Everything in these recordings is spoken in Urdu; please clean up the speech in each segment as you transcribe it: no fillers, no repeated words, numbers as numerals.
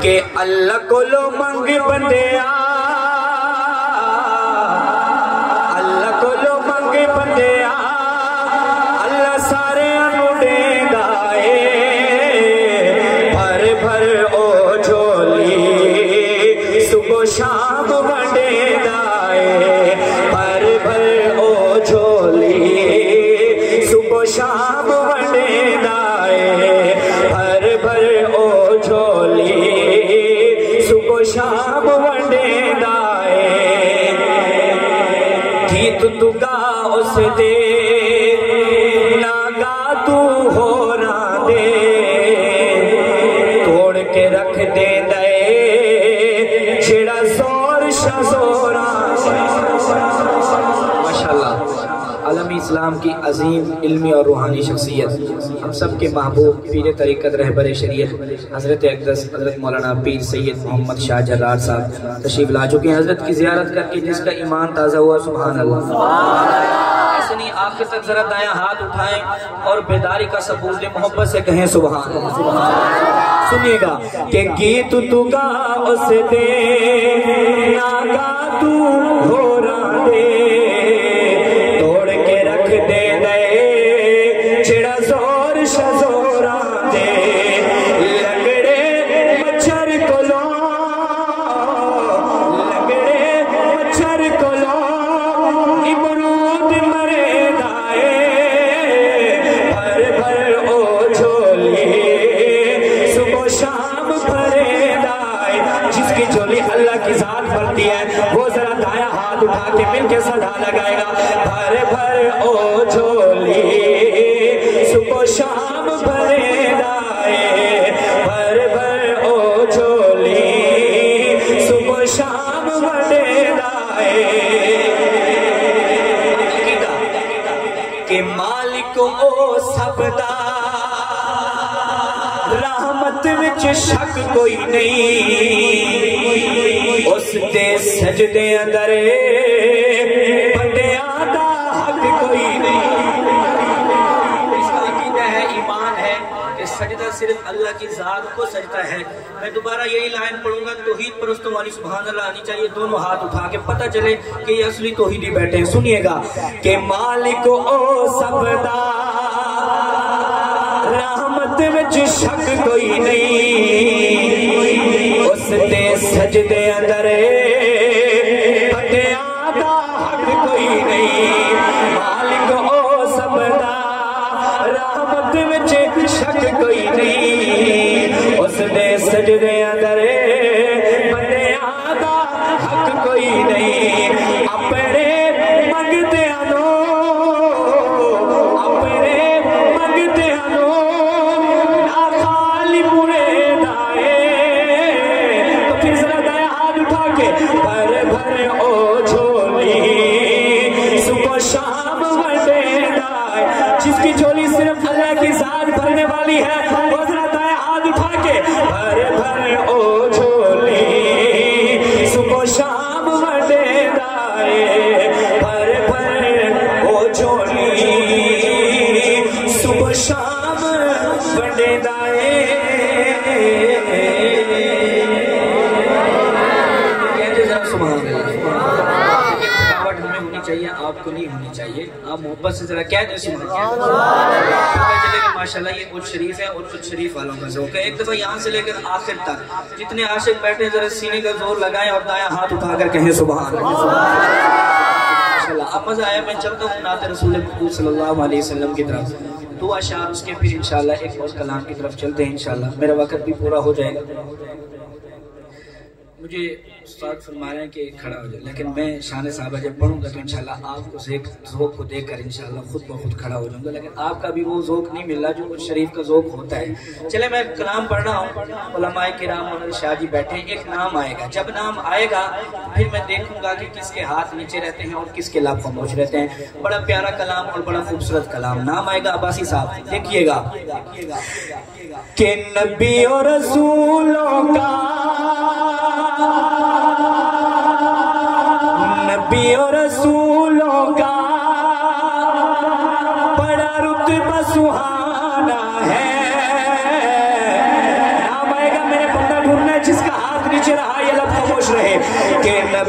کہ اللہ کو لو منگ بندیا اللہ کو لو منگ بندیا اللہ سارے انوڈے دائے بھر بھر او جھولی صبح شام ونڈے دائے بھر بھر او جھولی صبح شام ونڈے دائے بھر بھر او جھولی صبح شام ونڈے دائے گیت تو گا اس دے ناگا تو ہو رہا دے توڑ کے رکھ دے دے چھڑا زور شزورا ماشاءاللہ عالمی اسلام کی عظیم علمی اور روحانی شخصیت ہم سب کے محبوب پیر طریقت رہبر شریعت حضرت اقدس حضرت مولانا پیر سید محمد شاہ جرار صاحب تشریف لا چکے ہیں حضرت کی زیارت کر کے جس کا ایمان تازہ ہوا سبحان اللہ ایسے نہیں آخر تک ذرا دائیں ہاتھ اٹھائیں اور بیداری کا ثبوت دیں محبت سے کہیں سبحان اللہ سنیے گا کہ گیت تو گا اس دے ناگا تو ہو رہا دے توڑ کے رکھ دے دے چھڑا زور شزورا دے لگڑے مچھر کو لو لگڑے مچھر کو لو نمرود مرے دائے بھر بھر او جھولی صبح شام بھرے دائے جس کی جھولی اللہ کی ذات بھرتی ہے وہ ذرا دائیں ہاتھ اٹھا کے مل کے صدا لگائے گا بھر بھر او جھولی صبح شام بھرے دائے بھر بھر او جھولی صبح شام بھرے دائے کہ مالک او سب دا رحمت وچ شک کوئی نہیں اس دے سجدے اندر بندیاں دا حق کوئی نہیں اس کا عقیدہ ہے ایمان ہے کہ سجدہ صرف اللہ کی ذات کو سجدہ ہے میں دوبارہ یہی لائن پڑھوں گا توحید پرستوں والی سبحان اللہ آنی چاہیے دونوں ہاتھ اٹھا کے پتہ چلے کہ یہ اصلی توحیدی بیٹھے ہیں سنیے گا کہ مالک او سب دا رحمت وچ شک کوئی نہیں اس دے سجدے اندر بندیاں دا حق کوئی نہیں مالک او سب دا رحمت وچ شک کوئی نہیں اس دے سجدے اندر بندیاں دا حق کوئی نہیں اپنے منگدیاں نو اپنے منگدیاں نو نہ خالی مڑے دائے تو پھر ذرا دائیں ہاتھ اٹھا کے بھر بھر او جھولی صبح شام ونڈے دائے جس کی جھولی صرف اللہ کی ذات بھرنے والی ہے وہ ذرا دائیں ہاتھ اٹھا کے بھر بھر او جھولی صبح شام ونڈے دائے بھر بھر او جھولی صبح شام ونڈے دائے کہتے ذرا سبحان اللہ تھکاوٹ ہمیں ہونی چاہیے آپ کو نہیں ہونی چاہیے آپ محبت سے ذرا کہہ دیں سبحان اللہ پتہ چلے کہ ماشاءاللہ یہ عرش شریف ہے عرش شریف والوں کا ذوق ہے ایک دفعہ یہاں سے لے کر آخر تک جتنے عاشق بیٹھے ہیں ذرا سینے کا زور لگائیں اور دائیں ہاتھ اٹھا کر کہیں سبحان اللہ ماشاءاللہ اب مزہ آیا میں چلتا ہوں نعت رسول مقبول صلی اللہ علیہ وسلم کی طرف دو اشعار اس کے پھر انشاءاللہ ایک اور کلام کی طرف چلتے ہیں انشاءاللہ میرا وقت بھی پورا ہو جائے گا مجھے استاد فرما رہے ہیں کہ کھڑا ہو جائے لیکن میں شان صحابہ جب پڑھوں گا تو انشاءاللہ آپ کو ذوق کو دیکھ کر انشاءاللہ خود بخود کھڑا ہو جاؤں گا لیکن آپ کا بھی وہ ذوق نہیں مل رہا جو کچھ شریف کا ذوق ہوتا ہے چلے میں کلام پڑھ رہا ہوں علماء کرام مولانا شاہ جی بیٹھے ہیں ایک نام آئے گا جب نام آئے گا پھر میں دیکھوں گا کہ کس کے ہاتھ نیچے رہتے ہیں اور کس کے لب خاموش رہتے ہیں بڑا پیارا کلام اور بڑا خوبصورت کلام نام آئے گا عباسی صاحب دیکھیے گا کہ نبی اور رسولوں کا نبی اور رسولوں کا بڑا رتبہ سہانا ہے نام آئے گا میرے بندہ ڈھونڈنا جس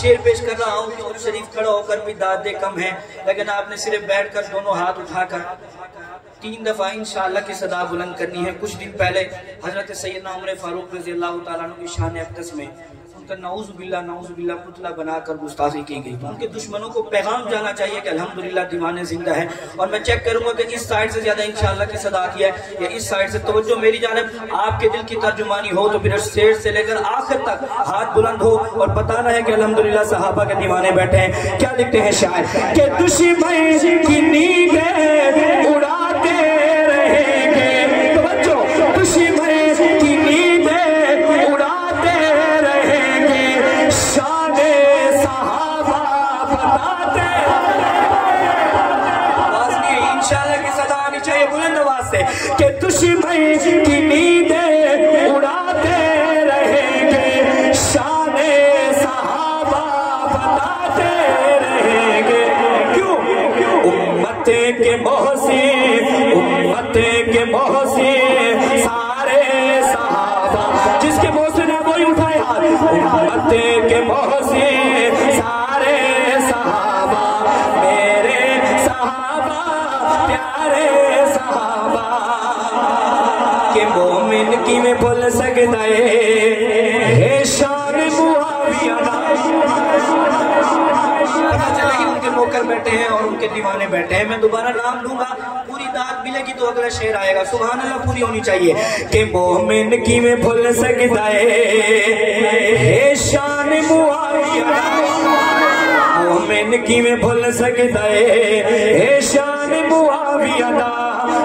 شعر پیش کر رہا ہوں کہ حضور شریف کھڑا ہو کر بھی داد دے کم ہے، لیکن آپ نے صرف بیٹھ کر دونوں ہاتھ اٹھا کر 3 دفعہ انشاءاللہ کی صدا بلند کرنی ہے۔ کچھ دن پہلے حضرت سیدنا عمر فاروق رضی اللہ تعالیٰ عنہ کی شان اقدس میں ان کا نعوذ باللہ پتلا بنا کر گستاخی کی گئی، تو ان کے دشمنوں کو پیغام جانا چاہیے کہ الحمدللہ دیوانے زندہ ہے۔ اور میں چیک کروں گا کہ اس سائیڈ سے زیادہ انشاءاللہ کی صدا کی ہے یا اس سائیڈ سے۔ توجہ میری جانب، آپ کے دل کی ترجمانی ہو تو پھر سیر سے لے کر آخر تک ہاتھ بلند ہو اور بتانا ہے کہ الحمدللہ صحابہ کے دیوانے بیٹھے ہیں۔ کیا لکھتے ہیں شاعر کہ دشمن کی نیندیں اڑاتے رہیں گے، توجہ، دشمن کی نیندیں اڑاتے رہیں گے، شان صحابہ بتاتے آواز نہیں، انشاءاللہ کی صدا آنی چاہیے بلند آواز سے کہ دشمن کی نیندیں اڑاتے رہیں گے، شان صحابہ بتاتے رہیں گے۔ کیوں؟ امت کے محسن، امت کے محسن سارے صحابہ، جس کے محسن ہے وہی اٹھائے ہاتھ، امت کے محسن سارے صحابہ، میرے صحابہ پیارے صحابہ، کہ مومن کی میں بھول سکتا ہے شان معاویہ۔ پتہ چلے کہ ان کے نوکر بیٹھے ہیں اور ان کے دیوانے بیٹھے ہیں۔ میں دوبارہ نام لوں گا، پوری داد ملے گی تو اگلا شعر آئے گا، سبحان اللہ پوری ہونی چاہیے کہ مومن کی میں بھول سکتا ہے شان معاویہ، مومن کی میں بھول سکتا ہے شان معاویہ،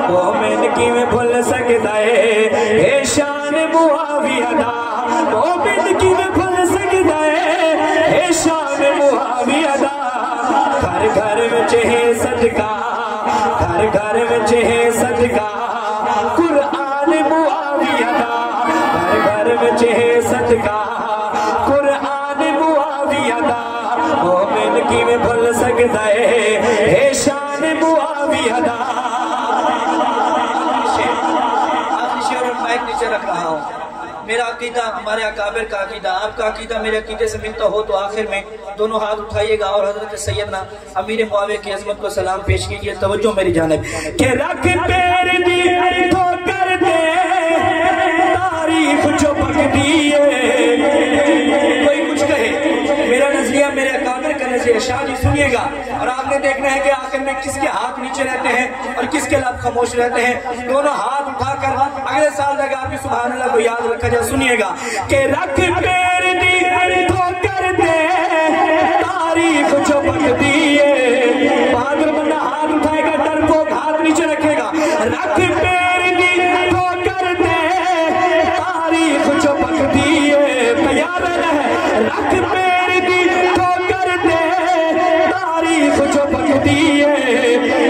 مومن کی میں بھول سکتا ہے شان معاویہ، مومن کی میں بھول سکتا ہے شان معاویہ۔ گھر گھر وچ ہے صدقہ، گھر گھر وچ ہے صدقہ قرآن معاویہ، گھر گھر وچ ہے صدقہ قرآن معاویہ، مومن کی میں بھول سکتا ہے شان معاویہ۔ آخری شعر اور مائک نیچے رکھ رہا ہوں۔ میرا عقیدہ ہمارے اکابر کا عقیدہ، آپ کا عقیدہ میرے عقیدے سے ملتا ہو تو آخر میں دونوں ہاتھ اٹھائیے گا اور حضرت سیدنا امیر معاویہ کی عظمت کو سلام پیش کیجئے۔ توجہ میری جانب کہ رکھ پیر دی تو کر دے تاریخ جو پک دیئے، کوئی کچھ کہے، میرا نظریہ میرے اکابر کا نظریہ، شاہ جی سنیے گا، اور آپ نے دیکھنا ہے کہ آخر میں کس کے ہاتھ نیچے رہتے ہیں اور کس کے لب خاموش رہتے ہیں۔ دونوں ہاتھ اٹھا کر اگلے سال تک آپ کی سبحان اللہ کو یاد رکھا جائے۔ سنیے گا کہ رکھ پیر دی تو کر دے تاریخ جو پک دیئے، بہادر بندہ ہاتھ اٹھائے گا، ڈر کو ہاتھ نیچے رکھے گا، رکھ پیر دی تو کر دے تاریخ جو پک دیئے، تیار رہے، رکھ پیر دی تو کر دے تاریخ جو پک دیئے،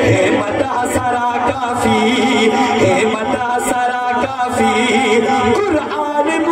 ہے مدح سرا کافی، ہے مدح سرا کافی قرآن